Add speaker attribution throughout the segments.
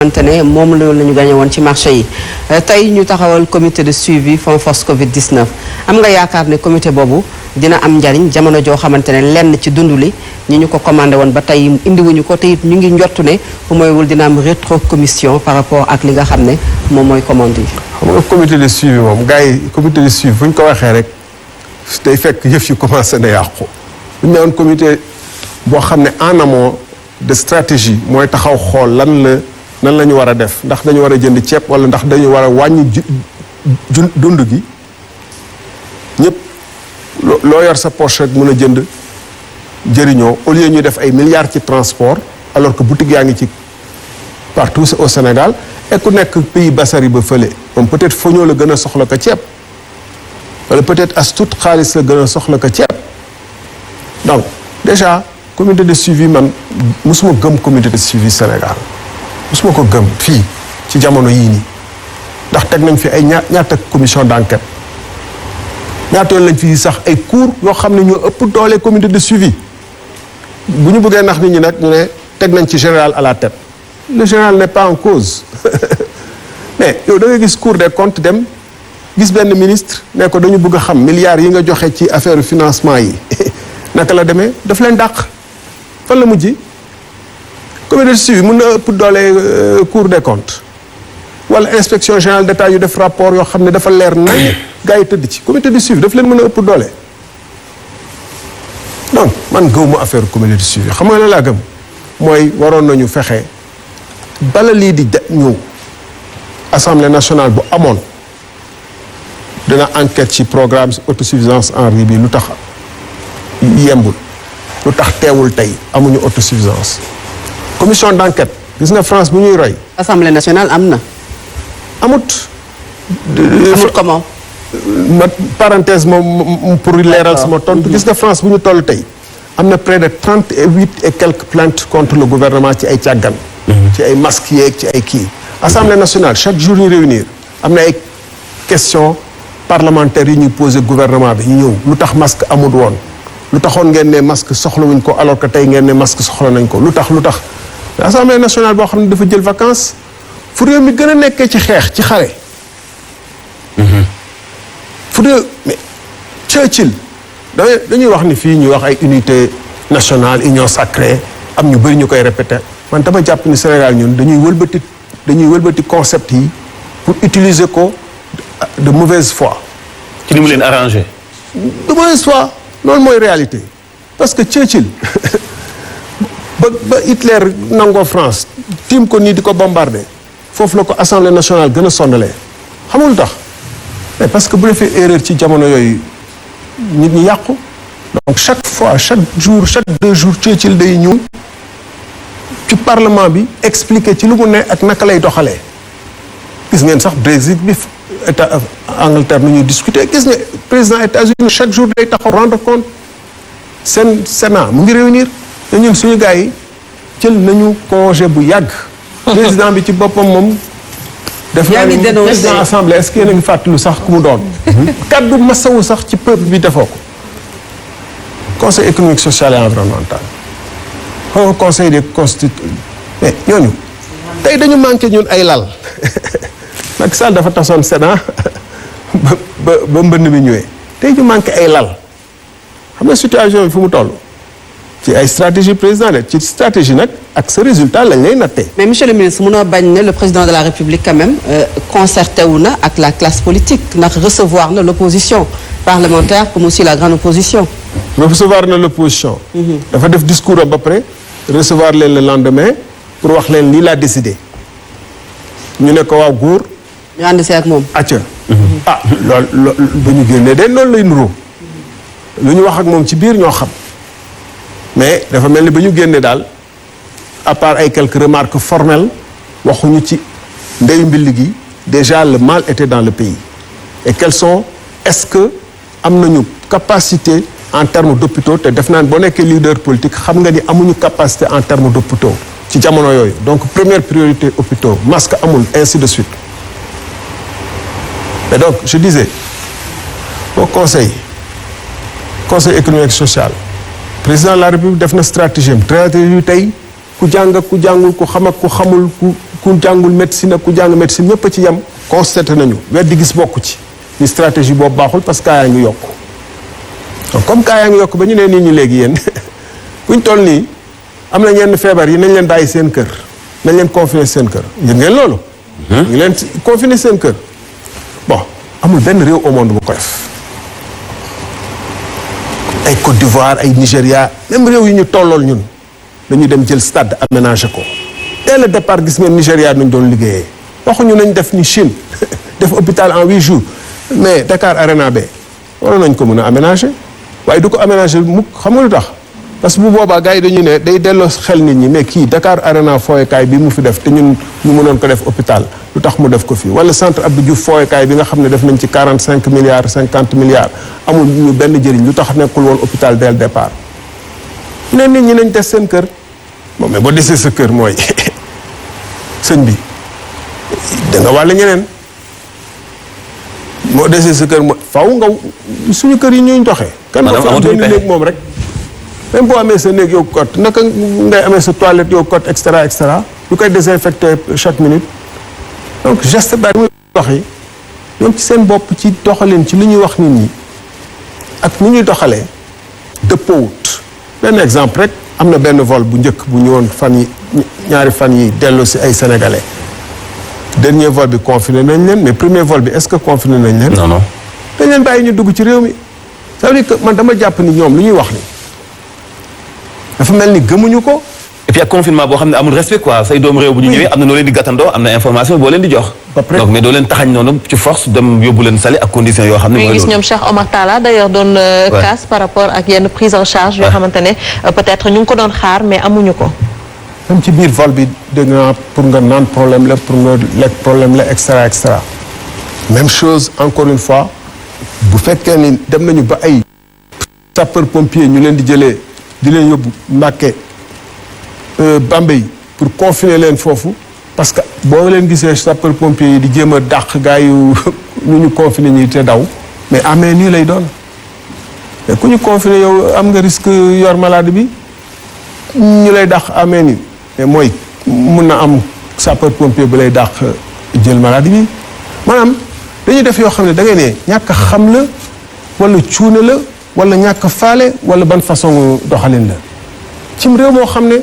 Speaker 1: xamante ne moom loolu la ñu gagné woon ci marché yi tey ñu taxawal comité de suivi fonds force Covid-19 am nga yaakaar ne comité boobu dina am njariñ jamono joo xamante ne lenn ci dund li ñi ñu ko commandé woon ba tey indiwuñu ko te it ñu ngi njottu ne bu moywul dina am rétrocommission par rapport ak li nga xam ne moom mooy commande yi.
Speaker 2: xam nga comité de suivi moom gars yi comité de suivi fu ñu ko waxee rek day fekk yëf yu commencé na yàqu bu ñu ne woon comité boo xam ne en amont de stratégie mooy taxaw xool nan la ñu war a def ndax dañu war a jënd ceeb wala ndax dañu war a wàññi dund gi ñëpp loo yor sa poche rek mën a jënd jëriñoo au lieu ñu def ay milliards ci transport alors que boutique yaa ngi ci partout au Sénégal et ku nekk pays basari ba fële moom peut-être foñoo la gën a soxla ko ceeb wala peut-être as tuut xaalis la gën a soxla ko ceeb donc déjà comité de suivi man mosuma gëm comité de suivi Sénégal musuma ko gëm fii ci jamono yii nii ndax teg nañ fi ay ñaata commission d'enquête ñaata yoon lañ fi sax ay cours yoo xam ne ñoo ëpp doole comité de suivi bu ñu bëggee nax nit ñi nag ñu ne teg nañ ci général à la tête le général n'est pas en cause mais yow da nga gis Cour des comptes dem gis benn ministre ne ko dañu bëgg a xam milliards yi nga joxe ci affaire financement yi naka la demee daf leen dàq fan la mujj comité de suivi mën na ëpp doole Cour des comptes wala inspection générale d'État yu def rapport yoo xam ne dafa leer nañ gars yi tëdd ci comité de suivi daf leen mën a ëpp doole donc man gëwuma affaire comité de suivi xam nga la laa gëm mooy waroon nañu fexe bala lii di ñëw assemblée nationale bu amoon dina enquête ci programme autosuffisance en riz bi lu tax yembul lu tax teewul tey amuñu autosuffisance commission d'enquête gis nga France bu ñuy roy.
Speaker 1: Assemblée nationale am na.
Speaker 2: amut.
Speaker 1: comment.
Speaker 2: ma parenthèse moom pour leeral sama tontu. gis nga France bu ñu toll tey am na près de 38 et quelques plaintes contre le gouvernement ci ay càggan. ci ay masques yeeg ci ay kii. Assemblée nationale chaque jour ñu réunir am na ay questions parlementaires yi ñuy poser gouvernement bi ñu ñëw lu tax masque amut woon lu taxoon ngeen ne masque soxlawuñ ko alors que tey ngeen ne masque soxla nañ ko lu tax. Assemblée nationale boo xam ne dafa jël vacances fu réew mi gën a nekkee ci xeex ci xare. fu réew mais Churchill dañuy wax ni fii ñuy wax ay unité nationale union sacrée am ñu bëri ñu koy répéter man dama jàpp ni Sénégal ñun dañuy wëlbati concept yi pour utiliser ko de mauvaise foi.
Speaker 3: ci ni mu leen arrangé.
Speaker 2: de mauvaise foi loolu mooy réalité parce que Churchill. ba Hitler nangoo France tiim ko nii di ko bombardé foofu la ko assemblée nationale gën a sondalee xamul tax mais parce que bu defee erreur ci jamono yooyu nit ñi yàqu donc chaque fois chaque jour chaque 2 jours Churchill day ñëw ci parlement bi expliquer ci lu mu ne ak naka lay doxalee gis ngeen sax Brexit bi état Angleterre nu ñuy discuter gis nga président États-Unis chaque jour day taxaw rendre compte seen Sénat mu ngi réunir te ñun suñu gars yi jël nañu congé bu yàgg. président bi ci boppam moom. def naa ni président assemblée est-ce que yéen a ngi fàttalu sax ku mu doon. kaddu masawu sax ci peuple bi defoo ko. conseil économique social et environnemental. xaw conseil des constitutions mais ñooñu. tey dañu manqué ñun ay lal. Macky Sall dafa tasoon Sénat ba mbënn bi ñëwee. tey ñu manqué ay lal. xam nga situation bi fu mu toll. ci ay stratégie présidentielle ci stratégie nag ak sa résultat lañ lay nattee.
Speaker 1: mais monsieur le ministre mënoo bañ ne le président de la République quand même concerté wu na ak la classe politique ndax recevoir na l'opposition parlementaire comme aussi la grande opposition.
Speaker 2: recevoir na l'opposition. dafa def discours am ba pare recevoir leen le lendemain pour wax leen lii laa décidé ñu ne ko waaw góor.
Speaker 1: ñu ànd si ak moom.
Speaker 2: acca loolu ba ñu génnee de loolu lay nuroo lu ñu wax ak moom ci biir ñoo xam. mais dafa mel ni ba ñu génne daal à part ay quelques remarques formelles waxuñu ci ndeyu mbill gi déjà le mal était dans le pays et est-ce que am nañu capacité en termes d'hôpitaux te def naa boo nekkee leader politique xam nga ni amuñu capacité en termes d'hôpitaux ci jamono yooyu donc première priorité hôpitaux masque amul ainsi de suite et donc je disais au conseil économique social président de la République def na stratégie yu tey ku jàng ku jàngul ku xam ak ku xamul ku ku jàngul médecine ak ku jàng médecine ñëpp a ci yem constaté nañu weddi gis bokku ci ni stratégie boobu baaxul parce que kaa yaa ngi yokk donc comme kaa yaa ngi yokk ba ñu nee nit ñi léegi yéen buñ toll nii am na ñenn feebar yi nañ leen bàyyi seen kër nañ leen confiner seen kër yëg ngeen loolu ñu leen confiner seen kër bon amul benn réew au monde bu ko def ay Côte d'Ivoire ay Nigéria même réew yi ñu tollool ñun dañuy dem jël stade aménagé ko dès le départ gis ngeen Nigéria nañ doon liggéeyee waxuñu nañ def ni Chine def hôpital en 8 jours mais Dakar Arena B waroon nañ ko mën a aménagé waaye du ko aménagé mukk xam nga lu tax parce que bu boobaa gars yi dañuy ne day delloo xel nit ñi mais kii Dakar Arena fooyekaay bi mu fi def te ñun ñu mënoon ko def hôpital lu tax mu def ko fii wala centre Abdou Diouf fooyekaay bi nga xam ne def nañ ci 45 milliards 50 milliards amul ñu benn jëriñ lu tax nekkul woon hôpital dès le départ ne nit ñi nañ des seen kër bon mais boo desee sa kër mooy sëñ bi da nga wàll ñeneen moo desee sa kër mooy faw nga suñu kër yi ñuy doxee kan moo fa am benn néeg moom rek même boo amee sa néeg yow kot naka ngay amee sa toilette yow kot et cetera ñu koy désinfecté chaque minute donc geste bari muy dox yi ñoom ci seen bopp ci doxalin ci li ñuy wax nit ñi ak ni ñuy doxalee dëppoowut benn exemple rek am na benn vol bu njëkk bu ñëwoon fan yi ñaari fan yi dellu si ay sénégalais dernier vol bi confiné nañ leen mais premier vol bi est-ce que confiné nañ leen.
Speaker 3: non.
Speaker 2: dañ leen bàyyi ñu dugg ci réew mi ça veut dire que man dama jàpp ni ñoom lu ñuy wax ni dafa mel ni gëmuñu ko.
Speaker 3: et puis ak confinement boo xam ne amul respect quoi say doomu réew bu ñu ñëwee am na noo leen di gàttandoo am na information boo leen di jox. donc mais doo leen taxañ noonu ci force dem yóbbu leen sali ak conditions yoo xam ne. mooy
Speaker 4: gis ñoom Cheikh Omar Talla d'ailleurs doon casse par rapport ak yenn prise en charge yoo xamante ne peut-être ñu ngi ko doon xaar mais amuñu ko.
Speaker 2: même ci biir vol bi dégg naa pour nga naan problème la pour nga lekk problème la et cetera même chose encore une fois bu fekkee ni dem nañu ba ay sapeur pompier ñu leen di jëlee di leen yóbbu Mbàkke Bambey pour confiner leen foofu parce que boo leen gisee sapeur pompier yi di jéem a dàq gaa yu ñu confiner ñi te daw mais amee nii lay doon mais ku ñu confiner yow am nga risque yor maladie bi ñu lay dàq amee nii mais mooy mun na am sapeur pompier bu lay dàq jël maladie bi maanaam dañuy def yoo xam ne da ngay ne ñàkk a xam la wala cuune la wala ñàkk a faale wala ban façon doxalin la cim réew moo xam ne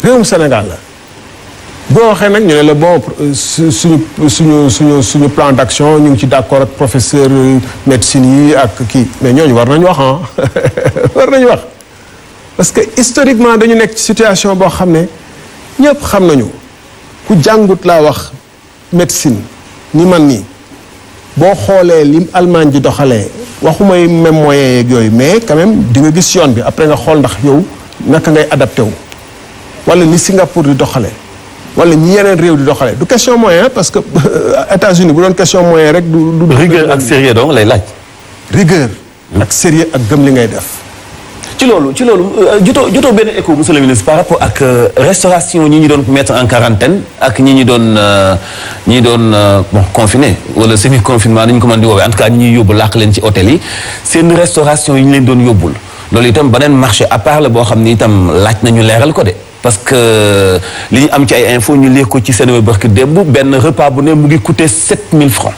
Speaker 2: réewum Sénégal la boo waxee nag ñu ne la bon suñu plan d'action ñu ngi ci d'accord ak professeur médecine yi ak kii mais ñooñu war nañu wax war nañu wax parce que historiquement dañu nekk ci situation boo xam ne ñëpp xam nañu ku jàngut laa wax médecine ni man nii boo xoolee lim Allemagne ji doxalee waxumay même moyen yeeg yooyu mais quand même di nga gis yoon bi après nga xool ndax yow naka ngay adapté wu wala ni Singapour di doxalee wala ñi yeneen réew di doxalee du question moyen parce que États-Unis bu doon question moyen rek du
Speaker 3: rigueur ak sérieux donc lay laaj.
Speaker 2: rigueur ak sérieux ak gëm li ngay def.
Speaker 3: ci loolu jotoo benn écho monsieur le ministre par rapport ak restauration ñi ñu doon mettre en quarantaine ak ñi ñu doon bon confiné wala semi confinement ni ñu ko mën di woowee en tout cas ñi ñuy yóbbu làq leen ci hôtel yi seen restauration yi ñu leen doon yóbbul loolu itam beneen marché à part la boo xam ni itam laaj nañu leeral ko de parce que li ñu am ci ay info ñu lire ko ci seen barki démb benn repas bu ne mu ngi coûter 7000 francs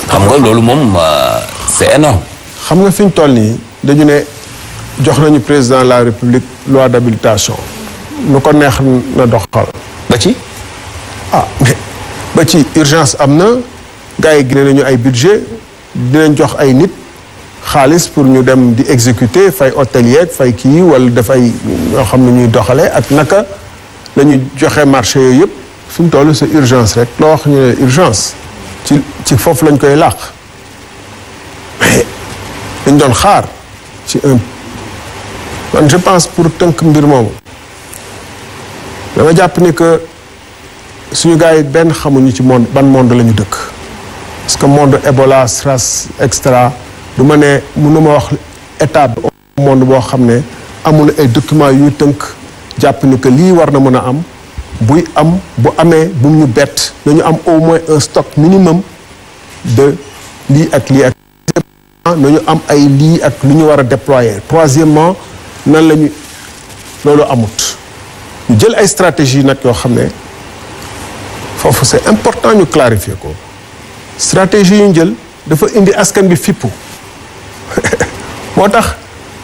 Speaker 3: xam nga loolu moom c'est énorme.
Speaker 2: xam nga fi ñu toll nii dañu ne jox nañu président de la république loi d'habilitation nu ko neex na doxal.
Speaker 3: ba ci.
Speaker 2: mais ba ci urgence am na gars yi génne nañu ay budget dinañ jox ay nit xaalis pour ñu dem di exécuter fay hôtelier fay kii wala def ay yoo xam ne ñuy doxalee ak naka la ñu joxe marché yooyu yëpp fi mu toll c'est urgence rek loo wax ñu ne urgence ci foofu lañ koy làq mais dañ doon xaar ci man je pense pour tënk mbir moomu dama jàpp ni que suñu gars yi benn xamuñu ci monde ban monde la ñu dëkk parce que monde Ebola SRAS extra du ma ne mënuma wax état monde boo xam ne amul ay documents yu tënk jàpp ni que lii war na mën a am buy am bu amee bu ñu bett nañu am au moins un stock minimum de lii ak lii ak nañu am ay lii ak lu ñu war a déployer troisièmement nan la ñu loolu amut ñu jël ay stratégie nag yoo xam ne foofu c'est important ñu clarifier ko stratégie yu ñu jël dafa indi askan bi fippu moo tax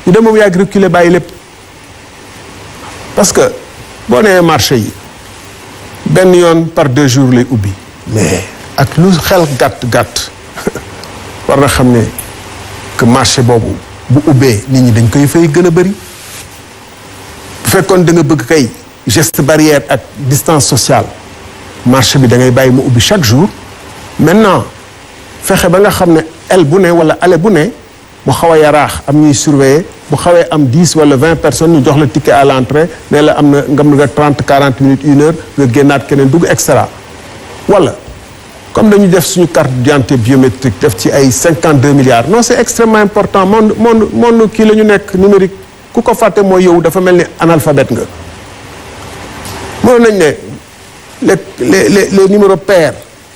Speaker 2: ñu dem moom yàgg reculer bàyyi lépp parce que boo nee marché yi benn yoon par 2 jours lay ubbi mais ak lu xel gàtt war na xam ne que marché boobu bu ubbee nit ñi dañ koy fay gën a bëri bu fekkoon da nga bëgg kay geste barrière ak distance sociale marché bi da ngay bàyyi mu ubbi chaque jour maintenant fexe ba nga xam ne aile bu ne wala allée bu ne mu xaw a yaraax am ñuy surveiller bu xawee am 10 wala 20 personnes ñu jox la ticket à l'entrée ne la am na nga mën nga 30-40 minutes 1 heure nga génnaat keneen dugg extra wala comme dañu def suñu carte d'identité biométrique def ci ay 52 milliards non c'est extrêmement important monde kii la ñu nekk numérique ku ko fàtte mooy yow dafa mel ni analphabète nga mënoon nañ ne les numéros pairs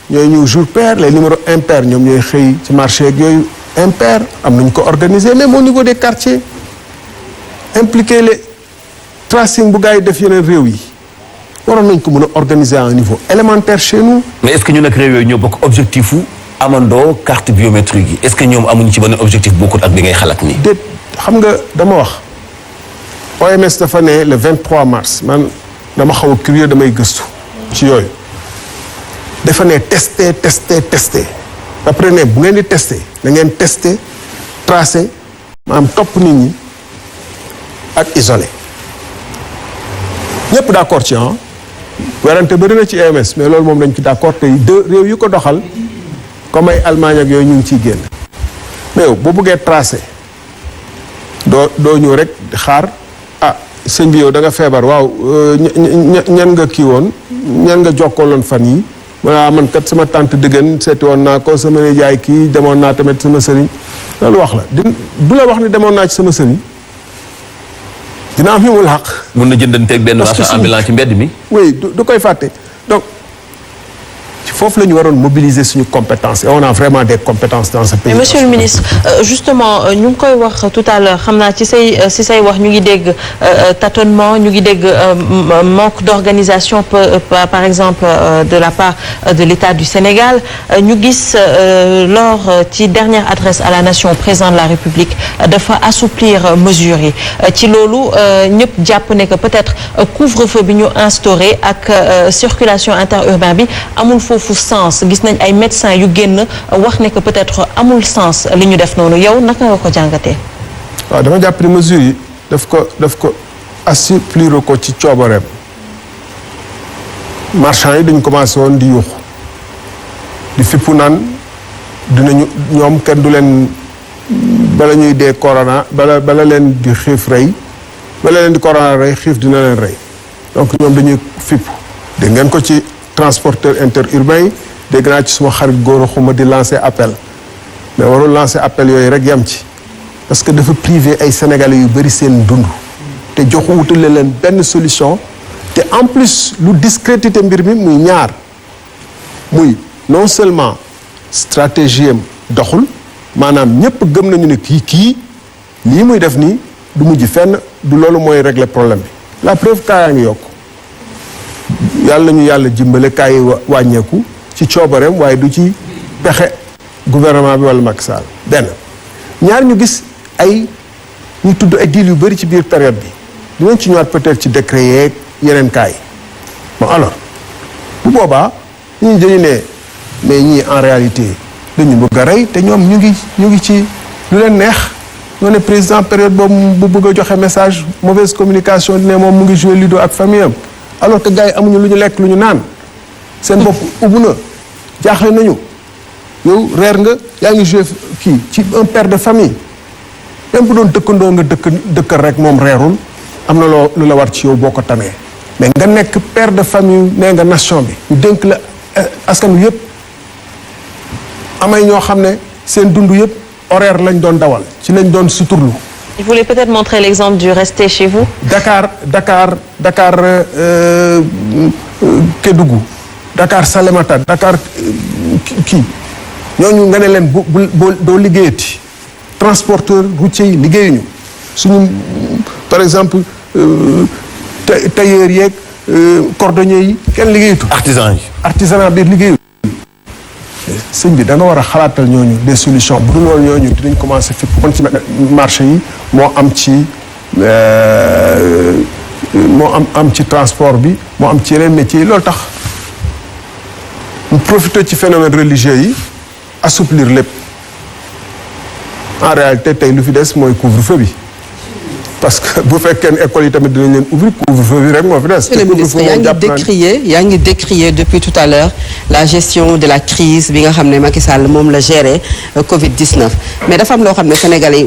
Speaker 2: ñooy ñëw jour pair les numéros impairs ñoom ñooy xëy ci marché ak yooyu impair am nañu ko organiser même au niveau des quartiers impliquer les tracing bu gars yi def yeneen réew yi waroon nañ ko mën a organiser à un niveau élémentaire chez nous.
Speaker 3: mais est-ce que ñu nag réew yooyu ñoo bokk objectif wu amandoo carte biométrique yi est-ce que ñoom amuñu ci benn objectif bokkut ak bi ngay xalaat nii.
Speaker 2: déet xam nga dama wax OMS dafa ne le 23 mars man dama xaw a curieux damay gëstu ci yooyu dafa ne tester après ne bu ngeen di tester da ngeen tester tracer maanaam topp nit ñi ak isoler ñëpp d'accord ci werante bëri na ci OMS mais loolu moom dañ ci d'accord te réew yu ko doxal comme ay Allemagne ak yooyu ñu ngi ciy génn mais yow boo bëggee tracer doo ñëw rek xaar sëñ bi yow da nga feebar waaw ñan nga kii woon ñan nga jokkooloon fan yi man kat sama tante dëggan seeti woon naa ko sama nijaay kii demoon naa tamit sama sëriñ loolu wax la du la wax ni demoon naa ci sama sëriñ dina am ñu mu làq.
Speaker 3: mun na jëndanteeg benn marchand ambulant ci mbedd mi.
Speaker 2: oui du koy fàtte donc foofu la ñu waroon mobiliser suñu compétence et on a vraiment des compétences dans ce pays.
Speaker 4: mais monsieur le ministre justement ñu ngi koy wax tout à l'heure xam naa ci say wax ñu ngi dégg tâtonnement ñu ngi dégg manque d'organisation par exemple de la part de l'État du Sénégal ñu gis lors ci dernière adresse à la nation président de la République dafa assouplir mesures yi ci loolu ñëpp jàpp ne que peut-être couvre-feu bi ñu instauré ak circulation interurbain bi amul foofu sens gis nañ ay médecins yu génn wax ne que peut-être amul sens li ñu def noonu yow naka nga ko jàngatee.
Speaker 2: waaw dama jàpp ne mesures yi daf ko assouplir ko ci coobareem marchands yi dañ commencé woon di yuuxu di fippu naan dinañu ñoom kenn du leen bala ñuy dee corona bala leen di xiif rey bala leen di corona rey xiif dina leen rey donc ñoom dañuy fippu dégg ngeen ko ci transporteur interurbain yi dégg naa ci suma xarit góor xuma di lancer appel mais warul lancer appel yooyu rek yam ci parce que dafa privé ay sénégalais yu bëri seen dund te joxu wutale leen benn solution te en plus lu discrédité mbir mi muy ñaar muy non seulement stratégie am doxul maanaam ñëpp gëm nañu ne kii lii muy def nii du mujj fenn du loolu mooy régler problème bi la preuve kaa yaa ngi yokk yàlla ñu yàlla jimbale kaa yi wàññeeku ci coobareem waaye du ci pexe gouvernement bi wala Macky Sall benn ñaar ñu gis ay ñu tudd ay deal yu bëri ci biir période bi dinañ ci ñëwaat peut-être ci décret yeeg yeneen kaa yi bon alors bu boobaa ñu dañu ne mais ñii en réalité dañu bëgg a rey te ñoom ñu ngi ci lu leen neex ñoo ne président période boobu bu bëgg a joxe message mauvaise communication di ne moom mu ngi jouer ludo ak famille am alors que gars yi amuñu lu ñu lekk lu ñu naan seen bopp ubbu na jaaxle nañu yow reer nga yaa ngi joué kii ci un père de famille même bu doon dëkkandoo nga dëkkal rek moom reerul am na lu la war ci yow boo ko tamee mais nga nekk père de famille nee nga nation bi ñu dénk la askan wi yëpp amay ñoo xam ne seen dund yëpp horaire lañ doon dawal ci lañ doon suturlu.
Speaker 4: Il voulait peut-être montrer l'exemple du rester chez vous.
Speaker 2: Dakar Kédougou Dakar Salémata Dakar kii ñooñu nga ne leen doo liggéeyati transporteur routier yi liggéeyuñu suñu par exemple tailleur yeeg cordonnier yi kenn liggéeyatu. artisanat bi liggéeyu. sëñ bi da nga war a xalaatal ñooñu des solutions bu dul loolu ñooñu dinañ commencé fi kon ci marché yi moo am ci transport bi moo am ci yeneen métiers yi loolu tax mu profité ci phénomène religieux yi assouplir lépp en réalité tey lu fi des mooy couvre-feu bi parce que bu fekkee ne école yi tamit dinañ leen ouvrir couvre-feu bi rek moo fi des.
Speaker 1: Monsieur le ministre yaa ngi décrier depuis tout à l'heure la gestion de la crise bi nga xam ne Macky Sall moom la géré Covid-19 mais dafa am loo xam ne sénégalais yi